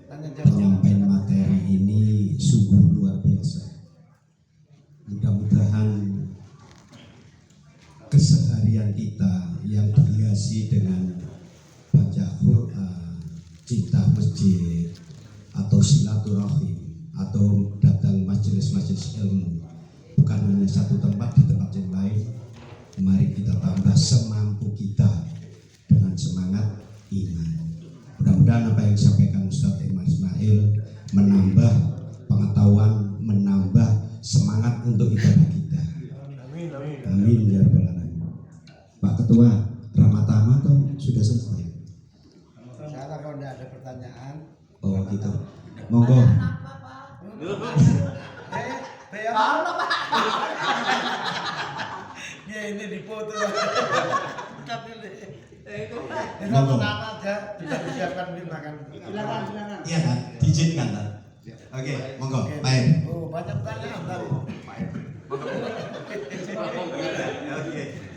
penyampaian materi ini sungguh luar biasa. Mudah-mudahan keseharian kita yang berhiasi dengan baca Quran, cinta masjid, atau silaturahim, atau datang majelis-majelis ilmu, bukan hanya satu tempat, di tempat yang lain. Mari kita tambah semampu kita dengan semangat iman. Mudah-mudahan apa yang disampaikan Ustaz Ismail menambah pengetahuan, menambah semangat untuk ibadah kita. Amin ya rabbal alamin. Pak Ketua, Ramatama atau sudah selesai? Saya kalau tidak ada pertanyaan. Oh gitu. Monggo. Ya ini dipoto. Monggo. Aja tidak disiapkan makan. Silakan. Iya kan? Diizinkan kan? Oke, monggo. Baik. Oh, banyak pertanyaan tadi.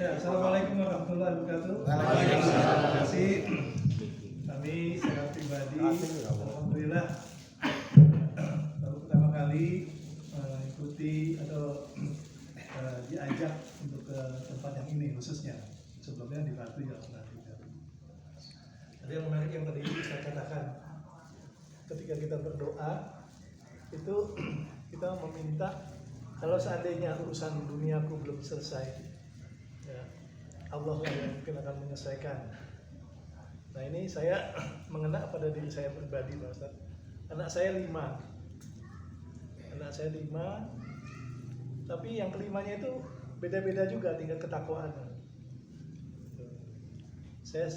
Assalamualaikum warahmatullahi wabarakatuh. Waalaikumsalam. Terima kasih. Kami secara pribadi, alhamdulillah baru pertama kali mengikuti atau diajak untuk ke tempat yang ini khususnya. Sebelumnya di Batu ya pernah tidak. Ada yang menarik yang tadi saya katakan, ketika kita berdoa itu kita meminta kalau seandainya urusan duniaku belum selesai, ya, Allah yang mungkin akan menyelesaikan. Nah ini saya mengena pada diri saya pribadi, Pak Ustaz. Anak saya 5, tapi yang kelimanya itu beda-beda juga tingkat ketakwaan. Saya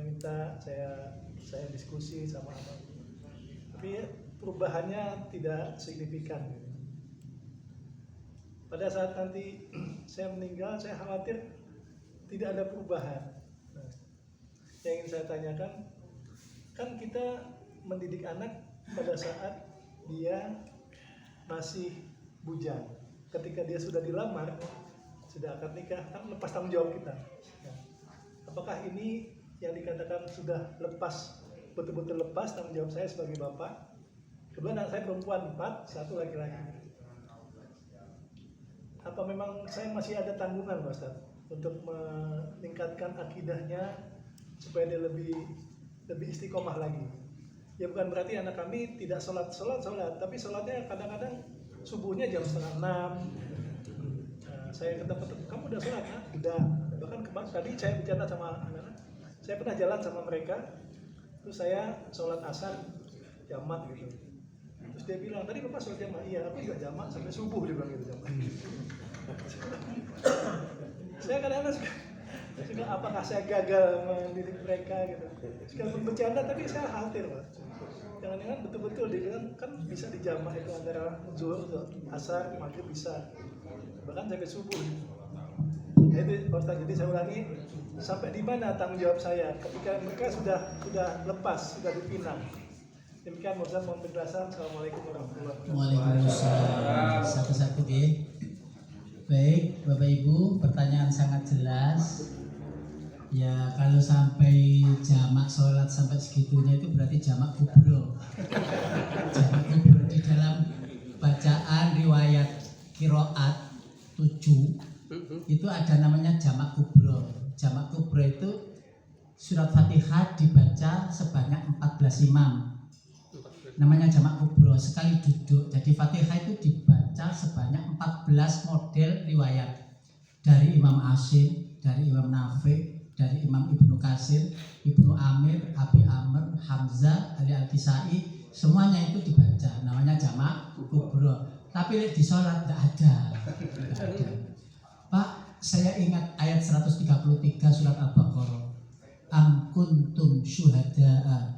minta, saya diskusi sama anak, tapi perubahannya tidak signifikan. Pada saat nanti saya meninggal, saya khawatir tidak ada perubahan. Nah, yang ingin saya tanyakan, kan kita mendidik anak pada saat dia masih bujang. Ketika dia sudah dilamar, sudah akad nikah, kan lepas tanggung jawab kita. Nah, apakah ini yang dikatakan sudah lepas, betul-betul lepas tanggung jawab saya sebagai bapak? Kedua, anak saya perempuan 4, 1 laki-laki. Apa memang saya masih ada tanggungan, Pak Ustaz, untuk meningkatkan akidahnya supaya dia lebih istiqomah lagi? Ya bukan berarti anak kami tidak sholat, tapi sholatnya kadang-kadang subuhnya jam 5:30. Nah, saya kata, kamu udah sholat? Nah, udah. Bahkan kemarin tadi saya bicara sama anak-anak, saya pernah jalan sama mereka, terus saya sholat asar jamak gitu. Terus dia bilang, tadi bapak sholat jamak? Iya, aku juga jamak sampai subuh, dia bilang gitu jamak. Saya kadang-kadang suka apakah saya gagal mendidik mereka gitu. Sekalipun bercanda, tapi saya khawatir, Pak. Jangan-jangan betul-betul dia bilang kan bisa dijamak itu antara zuhur, asar, maghrib bisa, bahkan sampai subuh. Nah, itu Pak Ustaz, jadi saya ulangi, sampai di mana tanggung jawab saya ketika mereka sudah lepas, sudah dipinang. Demikian Ustaz, mohon penjelasan. Assalamualaikum warahmatullahi wabarakatuh. Waalaikumsalam. Satu-satu ya. Baik, Bapak Ibu, pertanyaan sangat jelas. Ya, kalau sampai jamak sholat sampai segitunya itu berarti jamak kubro. Jamak kubro di dalam bacaan riwayat qiraat 7 itu ada namanya jamak kubro. Jamak kubro itu surat Fatihah dibaca sebanyak 14 imam. Namanya jamak kubro, sekali duduk. Jadi Fatihah itu dibaca sebanyak 14 model riwayat dari Imam Asim, dari Imam Nafi', dari Imam Ibnu Katsir, Ibnu Amir, Abi Amr, Hamzah, Ali Al-Kisai, semuanya itu dibaca. Namanya jamak kubro. Tapi di sholat tidak ada. Pak, saya ingat ayat 133 surat Al-Baqarah. Am kuntum syuhada'a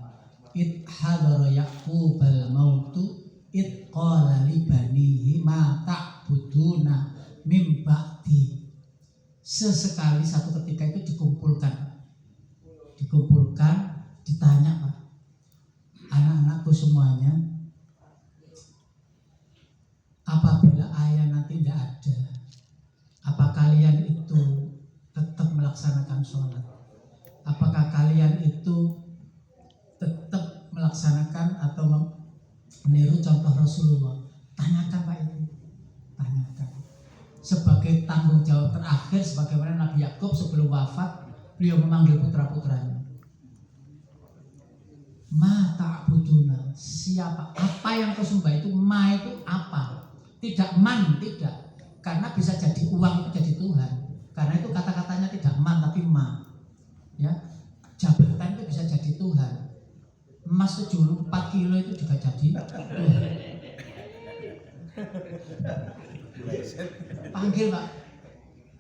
id hadara yaqubal mautu id qala li banihi ma ta'buduna mim ba'di. Sesekali satu ketika itu dikumpulkan, ditanya, Pak, anak-anakku semuanya, apabila ayah nanti tidak ada, apa kalian itu tetap melaksanakan sholat? Apakah kalian itu tetap melaksanakan atau meniru contoh Rasulullah. Tanyakan Pak itu, tanyakan. Sebagai tanggung jawab terakhir, sebagaimana Nabi Yakub sebelum wafat, beliau memanggil putra-putranya. Ma ta'buduna, siapa? Apa yang kau sembah itu? Ma itu apa? Tidak man, tidak. Karena bisa jadi uang itu jadi Tuhan. Karena itu kata-katanya tidak man tapi ma. Ya, jabatan itu bisa jadi Tuhan. Emas 74 kilo itu juga jadi Tuhan. Panggil Pak.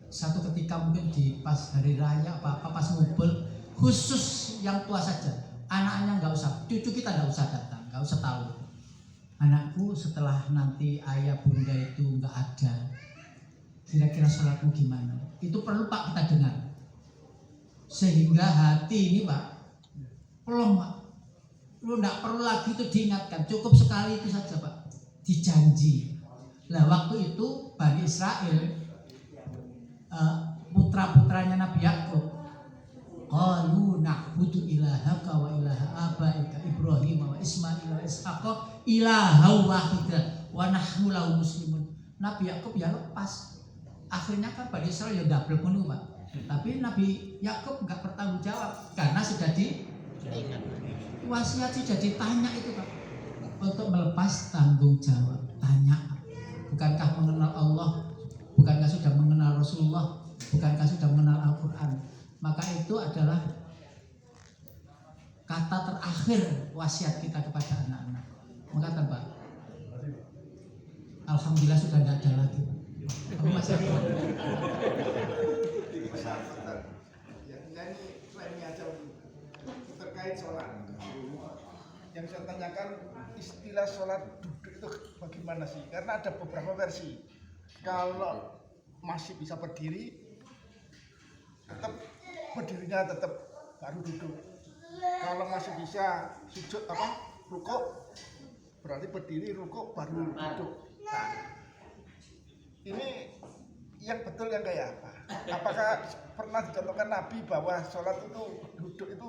Satu ketika mungkin di pas hari raya apa pas ngumpul, khusus yang tua saja. Anaknya nggak usah, cucu kita nggak usah datang, nggak usah tahu. Anakku setelah nanti ayah bunda itu nggak ada, kira-kira sholatmu gimana? Itu perlu Pak kita dengar. Sehingga hati ini Pak, pelong Pak. Lu nggak perlu lagi itu diingatkan, cukup sekali itu saja Pak. Dijanji. Nah waktu itu Bani Israel, putra-putranya Nabi Yakub, qalu na'budu ilahaka wa ilaha abaika Ibrahim wa Ismail wa Ishaqa ilaha wahidah wa nahnu lahu muslimun. Nabi Yakub ya lepas. Akhirnya kan Bani Israel ya double penuh Pak. Tapi Nabi Yakub enggak bertanggung jawab karena sudah wasiat sudah ditanya itu Pak. Untuk melepas tanggung jawab, tanya. Bukankah mengenal Allah? Bukankah sudah mengenal Rasulullah? Bukankah sudah mengenal Al-Quran? Maka itu adalah kata terakhir wasiat kita kepada anak-anak. Mengatakan Pak, alhamdulillah sudah tidak ada lagi. Terkait sholat, yang saya tanyakan istilah sholat duduk itu bagaimana sih? Karena ada beberapa versi. Kalau masih bisa berdiri, tetap berdirinya tetap baru duduk. Kalau masih bisa sujud rukuk, berarti berdiri rukuk baru duduk. Nah, ini yang betul yang kayak apa? Apakah pernah dicontohkan Nabi bahwa sholat itu duduk itu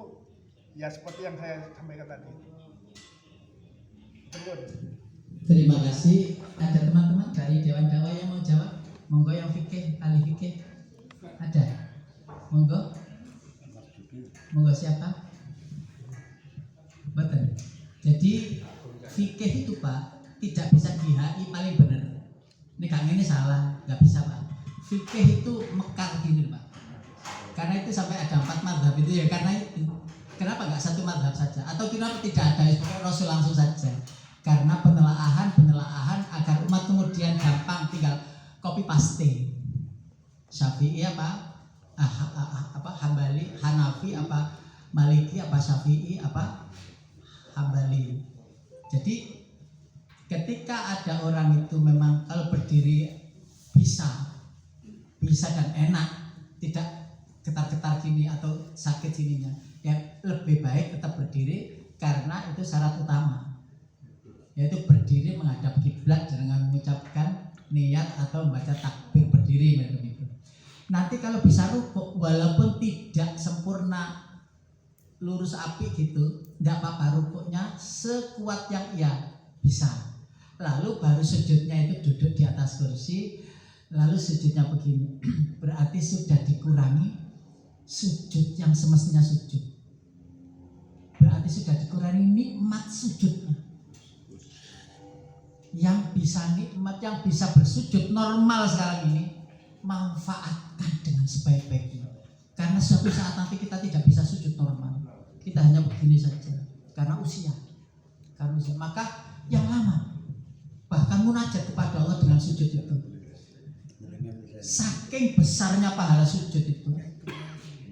ya seperti yang saya sampaikan tadi? Betul. Terima kasih. Ada teman-teman dari Dewan Dakwah yang mau jawab? Monggo yang fikih, ahli fikih. Ada? Monggo. Monggo siapa? Betul. Jadi fikih itu Pak tidak bisa di-HI paling benar. Ini Kang ini salah, nggak bisa Pak. Fikih itu mekar gini Pak. Karena itu sampai ada 4 mazhab itu ya karena itu. Kenapa nggak satu mazhab saja? Atau kenapa tidak ada Rasul langsung saja? Karena penelaahan agar umat kemudian gampang tinggal copy paste. Syafi'i apa Hambali, Hanafi apa Maliki apa Syafi'i apa Hambali. Jadi ketika ada orang itu memang kalau berdiri bisa dan enak, tidak getar-getar gini atau sakit sininya, ya lebih baik tetap berdiri karena itu syarat utama, yaitu berdiri menghadap kiblat dengan mengucapkan niat atau membaca takbir berdiri begitu. Nanti kalau bisa rukuk walaupun tidak sempurna lurus api gitu, tidak apa-apa, rukuknya sekuat yang ia bisa. Lalu baru sujudnya itu duduk di atas kursi, lalu sujudnya begini, berarti sudah dikurangi sujud yang semestinya sujud. Berarti sudah dikurangi nikmat sujudnya. Yang bisa nikmat, yang bisa bersujud normal sekarang ini, manfaatkan dengan sebaik-baiknya. Karena suatu saat nanti kita tidak bisa sujud normal, kita hanya begini saja karena usia. Maka yang lama, bahkan munajat kepada Allah dengan sujud itu, saking besarnya pahala sujud itu,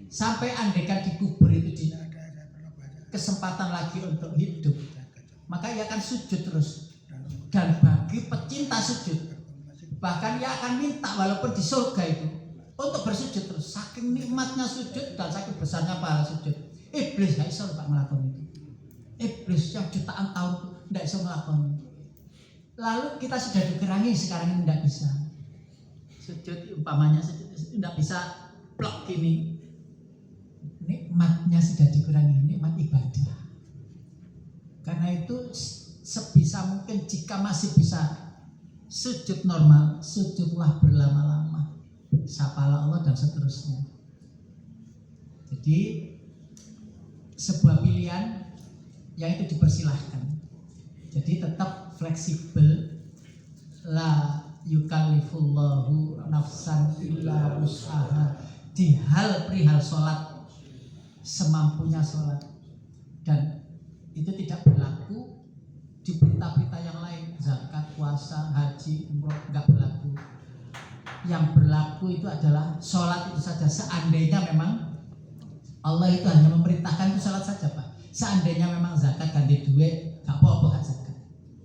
sampai andaikan dikubur itu di kesempatan lagi untuk hidup, maka ia akan sujud terus. Dan bagi pecinta sujud, bahkan ia akan minta walaupun di surga itu untuk bersujud terus. Saking nikmatnya sujud dan saking besarnya pahala sujud. Iblis gak bisa Pak melakukan itu. Iblis yang jutaan tahun tidak bisa melakukan. Lalu kita sudah dikurangi, sekarang ini tidak bisa. Sujud umpamanya tidak bisa plok gini. Nikmatnya sudah dikurangi, nikmat ibadah. Karena itu sebisa mungkin jika masih bisa sujud normal, sujudlah berlama-lama. Sapalah Allah dan seterusnya. Jadi sebuah pilihan yang itu dipersilahkan. Jadi tetap fleksibel. La yukallifullahu nafsan illa wus'aha. Di hal perihal sholat, semampunya sholat. Dan itu tidak berlaku di berita-berita yang lain, zakat, puasa, haji, umroh, enggak berlaku. Yang berlaku itu adalah sholat itu saja. Seandainya memang Allah itu hanya memerintahkan itu sholat saja, Pak. Seandainya memang zakat ganti duit, gak apa-apa gak zakat.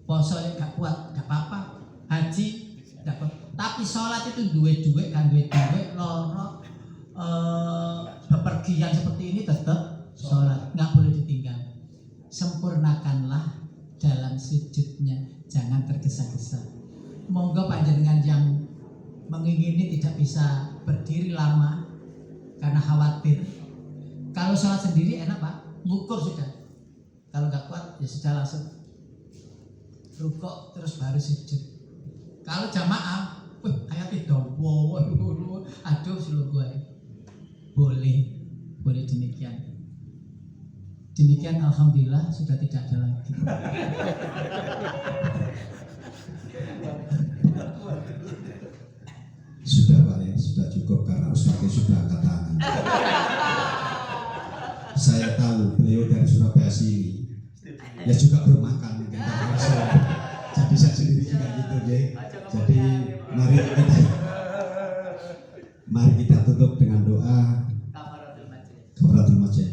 Puasa yang gak kuat, gak apa-apa. Haji, gak apa-apa. Tapi sholat itu duit-duit, kan duit-duit, lorot, bepergian seperti ini tetap sholat, nggak boleh ditinggal. Sempurnakanlah dalam sujudnya, jangan tergesa-gesa. Monggo panjenengan yang mengingini tidak bisa berdiri lama karena khawatir. Kalau sholat sendiri enak Pak, ngukur sudah. Kalau nggak kuat ya sudah langsung rukuk terus baru sujud. Kalau jamaah, ayatnya dawa, aduh seluruh gue. Boleh demikian. Demikian alhamdulillah sudah tidak ada lagi. Sudah Pak ya, sudah cukup karena Ustaz sudah angkat tangan. Saya tahu beliau dari Surabaya sini, ya juga belum makan. Jadi saya sendiri juga gitu deh. Jadi mari kita tutup dengan doa kafaratul majlis.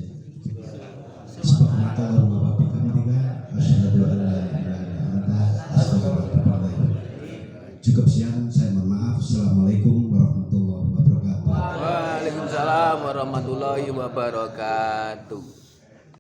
Subhanallah wa bihamdika asyhadu an la ilaha illa anta astaghfiruka wa atubu ilaik. Cukup sekian, saya mohon maaf. Assalamualaikum warahmatullahi wabarakatuh. Waalaikumsalam warahmatullahi wabarakatuh.